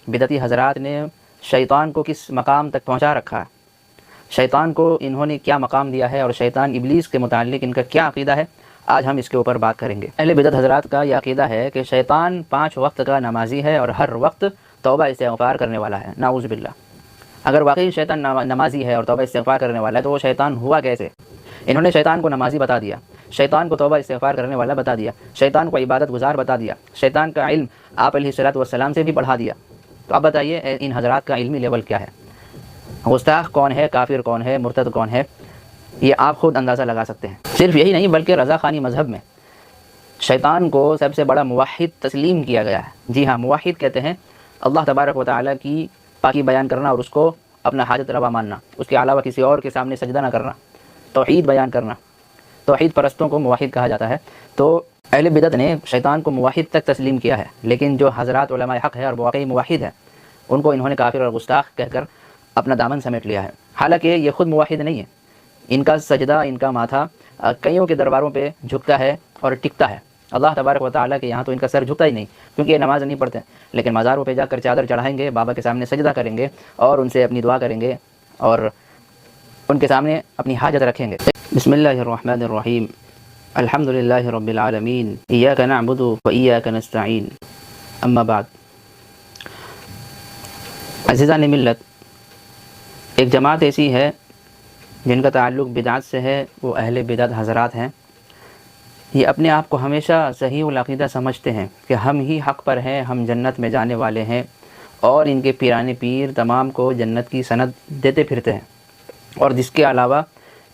بدعتی حضرات نے شیطان کو کس مقام تک پہنچا رکھا ہے، شیطان کو انہوں نے کیا مقام دیا ہے، اور شیطان ابلیس کے متعلق ان کا کیا عقیدہ ہے، آج ہم اس کے اوپر بات کریں گے۔ اہل بدعت حضرات کا یہ عقیدہ ہے کہ شیطان 5 وقت کا نمازی ہے اور ہر وقت توبہ استغفار کرنے والا ہے، نعوذ باللہ۔ اگر واقعی شیطان نمازی ہے اور توبہ استغفار کرنے والا ہے تو وہ شیطان ہوا کیسے؟ انہوں نے شیطان کو نمازی بتا دیا، شیطان کو توبہ استغفار کرنے والا بتا دیا، شیطان کو عبادت گزار بتا دیا، شیطان کا علم آپ علیہ الصلوۃ سے بھی بڑھا دیا۔ تو اب بتائیے ان حضرات کا علمی لیول کیا ہے؟ گستاخ کون ہے، کافر کون ہے، مرتد کون ہے، یہ آپ خود اندازہ لگا سکتے ہیں۔ صرف یہی نہیں بلکہ رضا خانی مذہب میں شیطان کو سب سے بڑا موحد تسلیم کیا گیا ہے۔ جی ہاں، موحد کہتے ہیں اللہ تبارک و تعالیٰ کی پاکی بیان کرنا اور اس کو اپنا حاجت روا ماننا، اس کے علاوہ کسی اور کے سامنے سجدہ نہ کرنا، توحید بیان کرنا۔ توحید پرستوں کو موحد کہا جاتا ہے۔ تو اہل بدعت نے شیطان کو موحد تک تسلیم کیا ہے، لیکن جو حضرات علماء حق ہے اور واقعی موحد ہے ان کو انہوں نے کافر اور گستاخ کہہ کر اپنا دامن سمیٹ لیا ہے، حالانکہ یہ خود موحد نہیں ہے۔ ان کا سجدہ، ان کا ماتھا کئیوں کے درباروں پہ جھکتا ہے اور ٹکتا ہے، اللہ تبارک و تعالیٰ کے یہاں تو ان کا سر جھکتا ہی نہیں، کیونکہ یہ نماز نہیں پڑھتے، لیکن مزاروں پہ جا کر چادر چڑھائیں گے، بابا کے سامنے سجدہ کریں گے اور ان سے اپنی دعا کریں گے اور ان کے سامنے اپنی حاجت رکھیں گے۔ بسم اللہ الرحمن الرحیم، الحمد للہ رب العالمین، ایاک نعبد و ایاک نستعین، اما بعد۔ عزیزان ملت، ایک جماعت ایسی ہے جن کا تعلق بدعت سے ہے، وہ اہل بدعت حضرات ہیں۔ یہ اپنے آپ کو ہمیشہ صحیح العقیدہ سمجھتے ہیں کہ ہم ہی حق پر ہیں، ہم جنت میں جانے والے ہیں، اور ان کے پیرانے پیر تمام کو جنت کی سند دیتے پھرتے ہیں، اور جس کے علاوہ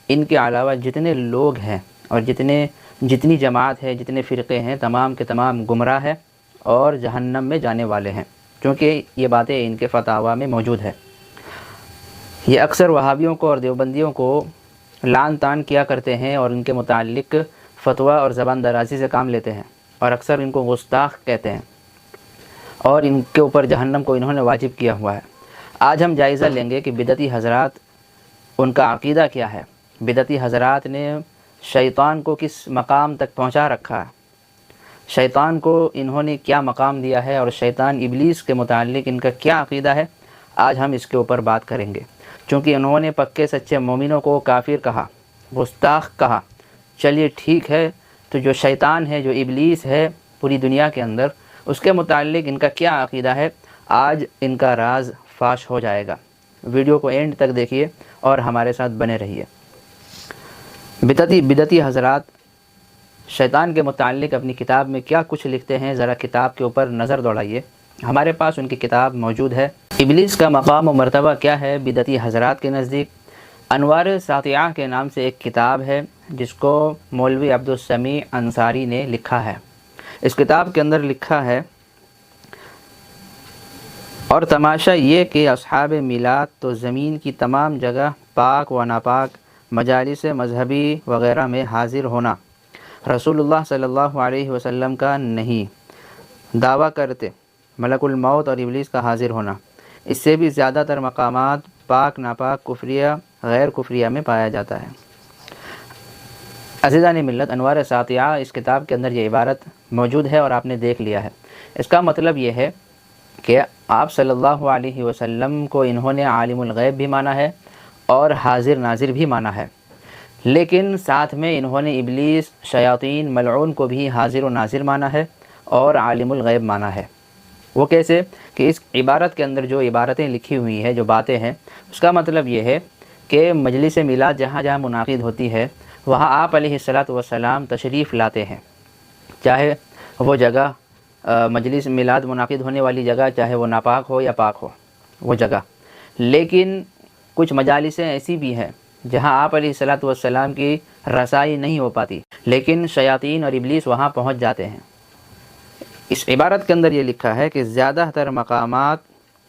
ان کے علاوہ جتنے لوگ ہیں اور جتنی جماعت ہے، جتنے فرقے ہیں، تمام کے تمام گمراہ ہیں اور جہنم میں جانے والے ہیں، کیونکہ یہ باتیں ان کے فتاویٰ میں موجود ہے۔ یہ اکثر وہابیوں کو اور دیوبندیوں کو لعن طعن کیا کرتے ہیں اور ان کے متعلق فتویٰ اور زبان درازی سے کام لیتے ہیں، اور اکثر ان کو گستاخ کہتے ہیں، اور ان کے اوپر جہنم کو انہوں نے واجب کیا ہوا ہے۔ آج ہم جائزہ لیں گے کہ بدعتی حضرات ان کا عقیدہ کیا ہے، بدعتی حضرات نے شیطان کو کس مقام تک پہنچا رکھا ہے، شیطان کو انہوں نے کیا مقام دیا ہے، اور شیطان ابلیس کے متعلق ان کا کیا عقیدہ ہے، آج ہم اس کے اوپر بات کریں گے۔ چونکہ انہوں نے پکے سچے مومنوں کو کافر کہا، گستاخ کہا، چلیے ٹھیک ہے، تو جو شیطان ہے، جو ابلیس ہے پوری دنیا کے اندر، اس کے متعلق ان کا کیا عقیدہ ہے، آج ان کا راز فاش ہو جائے گا۔ ویڈیو کو اینڈ تک دیکھیے اور ہمارے ساتھ بنے رہیے۔ بدعتی حضرات شیطان کے متعلق اپنی کتاب میں کیا کچھ لکھتے ہیں، ذرا کتاب کے اوپر نظر دوڑائیے۔ ہمارے پاس ان کی کتاب موجود ہے۔ ابلیس کا مقام و مرتبہ کیا ہے بدعتی حضرات کے نزدیک؟ انوار ساطعہ کے نام سے ایک کتاب ہے جس کو مولوی عبدالسمیع انصاری نے لکھا ہے۔ اس کتاب کے اندر لکھا ہے، اور تماشا یہ کہ اصحاب میلاد تو زمین کی تمام جگہ پاک و ناپاک مجالس مذہبی وغیرہ میں حاضر ہونا رسول اللہ صلی اللہ علیہ وسلم کا نہیں دعویٰ کرتے، ملک الموت اور ابلیس کا حاضر ہونا۔ اس سے بھی زیادہ تر مقامات پاک ناپاک کفریہ غیر کفریہ میں پایا جاتا ہے۔ عزیزان ملت، انوار ساطعہ اس کتاب کے اندر یہ عبارت موجود ہے اور آپ نے دیکھ لیا ہے۔ اس کا مطلب یہ ہے کہ آپ صلی اللہ علیہ وسلم کو انہوں نے عالم الغیب بھی مانا ہے اور حاضر ناظر بھی مانا ہے، لیکن ساتھ میں انہوں نے ابلیس، شیاطین، ملعون کو بھی حاضر و ناظر مانا ہے اور عالم الغیب مانا ہے۔ وہ کیسے؟ کہ اس عبارت کے اندر جو عبارتیں لکھی ہوئی ہیں، جو باتیں ہیں، اس کا مطلب یہ ہے کہ مجلس میلاد جہاں جہاں منعقد ہوتی ہے وہاں آپ علیہ السلام تشریف لاتے ہیں، چاہے وہ جگہ مجلس میلاد منعقد ہونے والی جگہ چاہے وہ ناپاک ہو یا پاک ہو وہ جگہ، لیکن کچھ مجالسیں ایسی بھی ہیں جہاں آپ علیہ السلام کی رسائی نہیں ہو پاتی، لیکن شیاطین اور ابلیس وہاں پہنچ جاتے ہیں۔ اس عبارت کے اندر یہ لکھا ہے کہ زیادہ تر مقامات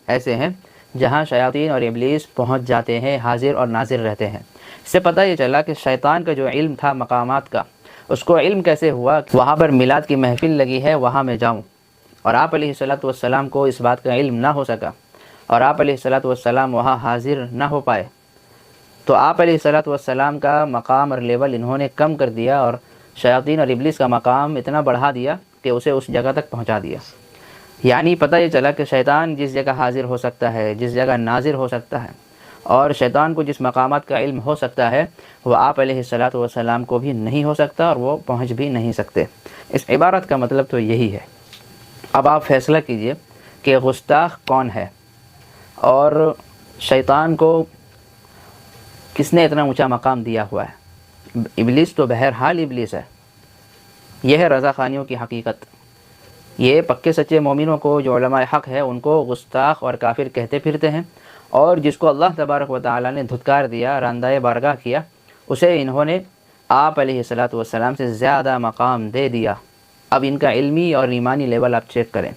ایسے ہیں جہاں شیاطین اور ابلیس پہنچ جاتے ہیں، حاضر اور ناظر رہتے ہیں۔ اس سے پتہ یہ چلا کہ شیطان کا جو علم تھا مقامات کا، اس کو علم کیسے ہوا کہ وہاں پر میلاد کی محفل لگی ہے وہاں میں جاؤں، اور آپ علیہ السلام کو اس بات کا علم نہ ہو سکا اور آپ علیہ السلام وہاں حاضر نہ ہو پائے، تو آپ علیہ السلام کا مقام اور لیول انہوں نے کم کر دیا اور شیاطین اور ابلیس کا مقام اتنا بڑھا دیا کہ اسے اس جگہ تک پہنچا دیا۔ یعنی پتہ یہ چلا کہ شیطان جس جگہ حاضر ہو سکتا ہے، جس جگہ ناظر ہو سکتا ہے، اور شیطان کو جس مقامات کا علم ہو سکتا ہے وہ آپ علیہ الصلاۃ والسلام کو بھی نہیں ہو سکتا، اور وہ پہنچ بھی نہیں سکتے۔ اس عبارت کا مطلب تو یہی ہے۔ اب آپ فیصلہ کیجئے کہ گستاخ کون ہے، اور شیطان کو کس نے اتنا اونچا مقام دیا ہوا ہے؟ ابلیس تو بہرحال ابلیس ہے۔ یہ ہے رضا خانیوں کی حقیقت۔ یہ پکے سچے مومنوں کو، جو علماء حق ہے، ان کو گستاخ اور کافر کہتے پھرتے ہیں، اور جس کو اللہ تبارک و تعالیٰ نے دھتکار دیا، راندۂ بارگاہ کیا، اسے انہوں نے آپ علیہ الصلاۃ والسلام سے زیادہ مقام دے دیا۔ اب ان کا علمی اور ایمانی لیول آپ چیک کریں۔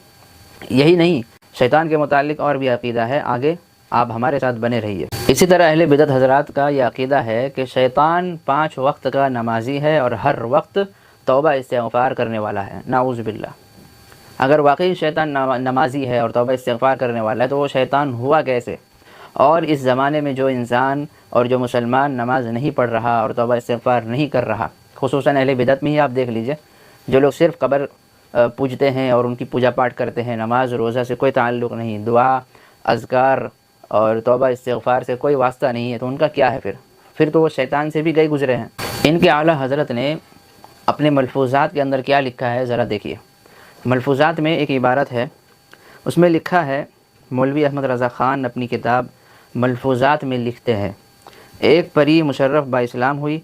یہی نہیں، شیطان کے متعلق اور بھی عقیدہ ہے، آگے آپ ہمارے ساتھ بنے رہیے۔ اسی طرح اہل بدعت حضرات کا یہ عقیدہ ہے کہ شیطان 5 وقت کا نمازی ہے اور ہر وقت توبہ استغفار کرنے والا ہے۔ نعوذ باللہ۔ اگر واقعی شیطان نمازی ہے اور توبہ استغفار کرنے والا ہے تو وہ شیطان ہوا کیسے؟ اور اس زمانے میں جو انسان اور جو مسلمان نماز نہیں پڑھ رہا اور توبہ استغفار نہیں کر رہا، خصوصاً اہل بدعت میں ہی آپ دیکھ لیجئے، جو لوگ صرف قبر پوجتے ہیں اور ان کی پوجا پاٹ کرتے ہیں، نماز روزہ سے کوئی تعلق نہیں، دعا، اذکار اور توبہ استغفار سے کوئی واسطہ نہیں ہے، تو ان کا کیا ہے پھر تو وہ شیطان سے بھی گئے گزرے ہیں۔ ان کے اعلیٰ حضرت نے اپنے ملفوظات کے اندر کیا لکھا ہے ذرا دیکھیے۔ ملفوظات میں ایک عبارت ہے، اس میں لکھا ہے، مولوی احمد رضا خان اپنی کتاب ملفوظات میں لکھتے ہیں، ایک پری مشرف با اسلام ہوئی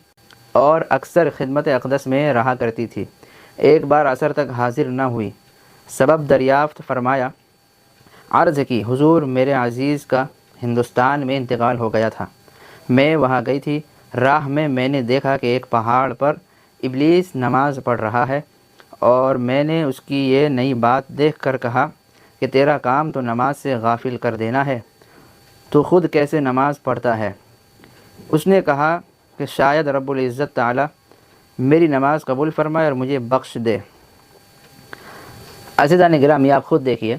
اور اکثر خدمت اقدس میں رہا کرتی تھی، ایک بار عصر تک حاضر نہ ہوئی، سبب دریافت فرمایا، عرض کی، حضور میرے عزیز کا ہندوستان میں انتقال ہو گیا تھا، میں وہاں گئی تھی، راہ میں نے دیکھا کہ ایک پہاڑ پر ابلیس نماز پڑھ رہا ہے، اور میں نے اس کی یہ نئی بات دیکھ کر کہا کہ تیرا کام تو نماز سے غافل کر دینا ہے، تو خود کیسے نماز پڑھتا ہے؟ اس نے کہا کہ شاید رب العزت تعالی میری نماز قبول فرمائے اور مجھے بخش دے۔ عزیزان گرامی، آپ خود دیکھیے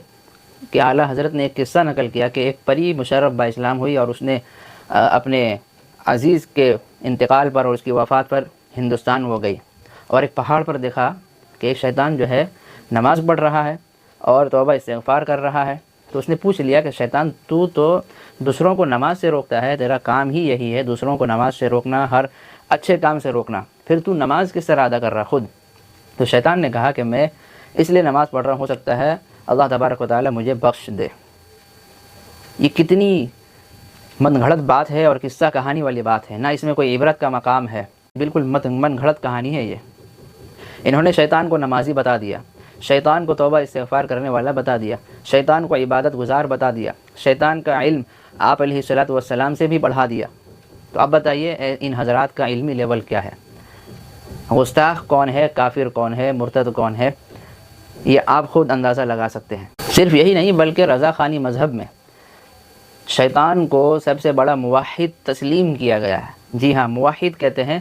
کہ اعلیٰ حضرت نے ایک قصہ نقل کیا کہ ایک پری مشرف با اسلام ہوئی اور اس نے اپنے عزیز کے انتقال پر اور اس کی وفات پر ہندوستان وہ گئی، اور ایک پہاڑ پر دیکھا کہ ایک شیطان جو ہے نماز پڑھ رہا ہے اور توبہ استغفار کر رہا ہے۔ تو اس نے پوچھ لیا کہ شیطان، تو دوسروں کو نماز سے روکتا ہے، تیرا کام ہی یہی ہے دوسروں کو نماز سے روکنا، ہر اچھے کام سے روکنا، پھر تو نماز کس طرح ادا کر رہا خود؟ تو شیطان نے کہا کہ میں اس لیے نماز پڑھ رہا ہوں، ہو سکتا ہے اللہ تبارک و تعالی مجھے بخش دے۔ یہ کتنی من گھڑت بات ہے اور قصہ کہانی والی بات ہے، نہ اس میں کوئی عبرت کا مقام ہے، بالکل من گھڑت کہانی ہے یہ۔ انہوں نے شیطان کو نمازی بتا دیا، شیطان کو توبہ استغفار کرنے والا بتا دیا، شیطان کو عبادت گزار بتا دیا، شیطان کا علم آپ علیہ الصلاۃ والسلام سے بھی بڑھا دیا۔ تو اب بتائیے ان حضرات کا علمی لیول کیا ہے؟ گستاخ کون ہے، کافر کون ہے، مرتد کون ہے، یہ آپ خود اندازہ لگا سکتے ہیں۔ صرف یہی نہیں بلکہ رضا خانی مذہب میں شیطان کو سب سے بڑا موحد تسلیم کیا گیا ہے۔ جی ہاں، موحد کہتے ہیں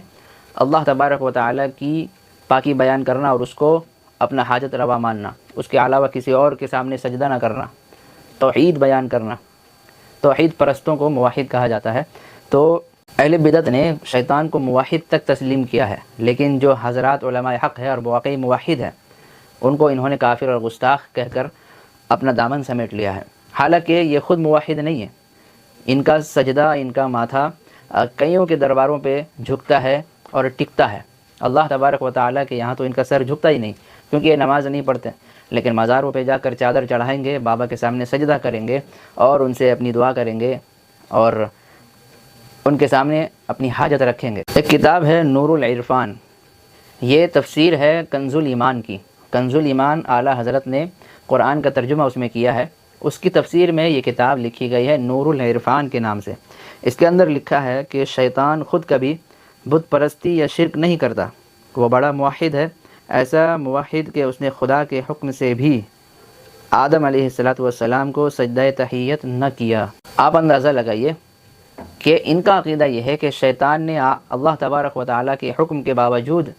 اللہ تبارک و تعالی کی پاکی بیان کرنا اور اس کو اپنا حاجت روا ماننا، اس کے علاوہ کسی اور کے سامنے سجدہ نہ کرنا، توحید بیان کرنا، توحید پرستوں کو موحد کہا جاتا ہے۔ تو اہل بدعت نے شیطان کو موحد تک تسلیم کیا ہے، لیکن جو حضرات علماء حق ہے اور واقعی موحد ہے، ان کو انہوں نے کافر اور گستاخ کہہ کر اپنا دامن سمیٹ لیا ہے، حالانکہ یہ خود موحد نہیں ہے۔ ان کا سجدہ، ان کا ماتھا کئیوں کے درباروں پہ جھکتا ہے اور ٹکتا ہے، اللہ تبارک و تعالیٰ کے یہاں تو ان کا سر جھکتا ہی نہیں، کیونکہ یہ نماز نہیں پڑھتے، لیکن مزاروں پہ جا کر چادر چڑھائیں گے، بابا کے سامنے سجدہ کریں گے اور ان سے اپنی دعا کریں گے اور ان کے سامنے اپنی حاجت رکھیں گے۔ ایک کتاب ہے نور العرفان، یہ تفسیر ہے کنز الایمان کی۔ کنز الایمان اعلیٰ حضرت نے قرآن کا ترجمہ اس میں کیا ہے، اس کی تفسیر میں یہ کتاب لکھی گئی ہے نور العرفان کے نام سے۔ اس کے اندر لکھا ہے کہ شیطان خود کبھی بت پرستی یا شرک نہیں کرتا، وہ بڑا موحد ہے، ایسا موحد کہ اس نے خدا کے حکم سے بھی آدم علیہ السلام کو سجدہ تحیت نہ کیا۔ آپ اندازہ لگائیے کہ ان کا عقیدہ یہ ہے کہ شیطان نے اللہ تبارک و تعالیٰ کے حکم کے باوجود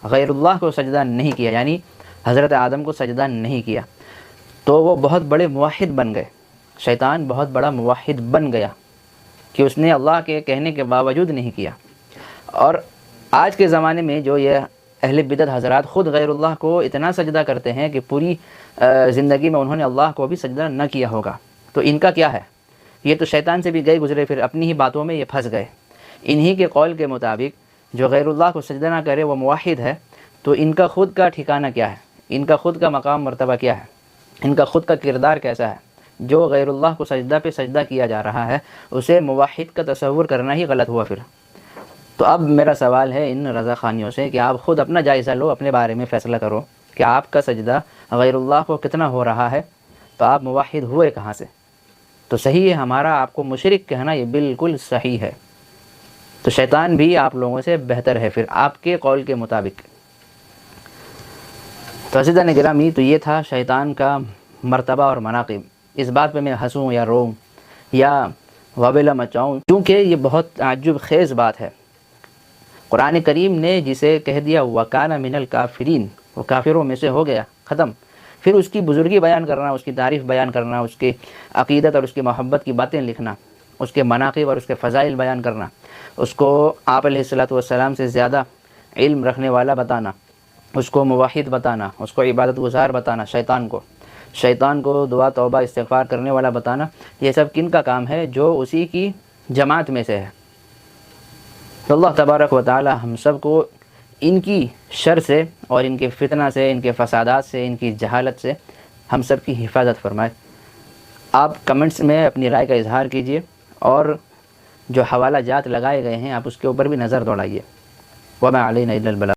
غیر اللہ کو سجدہ نہیں کیا، یعنی حضرت آدم کو سجدہ نہیں کیا، تو وہ بہت بڑے موحد بن گئے۔ شیطان بہت بڑا موحد بن گیا کہ اس نے اللہ کے کہنے کے باوجود نہیں کیا۔ اور آج کے زمانے میں جو یہ اہل بدعت حضرات خود غیر اللہ کو اتنا سجدہ کرتے ہیں کہ پوری زندگی میں انہوں نے اللہ کو بھی سجدہ نہ کیا ہوگا. تو ان کا کیا ہے؟ یہ تو شیطان سے بھی گئے گزرے، پھر اپنی ہی باتوں میں یہ پھنس گئے. انہی کے قول کے مطابق جو غیر اللہ کو سجدہ نہ کرے وہ موحد ہے. تو ان کا خود کا ٹھکانہ کیا ہے؟ ان کا خود کا مقام مرتبہ کیا ہے؟ ان کا خود کا کردار کیسا ہے؟ جو غیر اللہ کو سجدہ پہ سجدہ کیا جا رہا ہے اسے موحد کا تصور کرنا ہی غلط ہوا پھر. تو اب میرا سوال ہے ان رضا خانیوں سے کہ آپ خود اپنا جائزہ لو، اپنے بارے میں فیصلہ کرو کہ آپ کا سجدہ غیر اللہ کو کتنا ہو رہا ہے، تو آپ موحد ہوئے کہاں سے؟ تو صحیح ہے ہمارا آپ کو مشرک کہنا یہ بالکل صحیح ہے. تو شیطان بھی آپ لوگوں سے بہتر ہے پھر آپ کے قول کے مطابق. تو عزیزان گرامی، تو یہ تھا شیطان کا مرتبہ اور مناقب. اس بات پہ میں ہنسوں یا روؤں یا وبیلہ مچاؤں کیونکہ یہ بہت تعجب خیز بات ہے. قرآن کریم نے جسے کہہ دیا وَكَانَ مِنَ الْكَافِرِينَ، وہ کافروں میں سے ہو گیا، ختم. پھر اس کی بزرگی بیان کرنا، اس کی تعریف بیان کرنا، اس کی عقیدت اور اس کی محبت کی باتیں لکھنا، اس کے مناقب اور اس کے فضائل بیان کرنا، اس کو آپ علیہ السلام سے زیادہ علم رکھنے والا بتانا، اس کو موحد بتانا، اس کو عبادت گزار بتانا، شیطان کو دعا توبہ استغفار کرنے والا بتانا، یہ سب کن کا کام ہے؟ جو اسی کی جماعت میں سے ہے. تو اللہ تبارک و تعالی ہم سب کو ان کی شر سے اور ان کے فتنہ سے، ان کے فسادات سے، ان کی جہالت سے ہم سب کی حفاظت فرمائے. آپ کمنٹس میں اپنی رائے کا اظہار کیجئے اور جو حوالہ جات لگائے گئے ہیں آپ اس کے اوپر بھی نظر دوڑائیے. وما علینا الا البلاغ.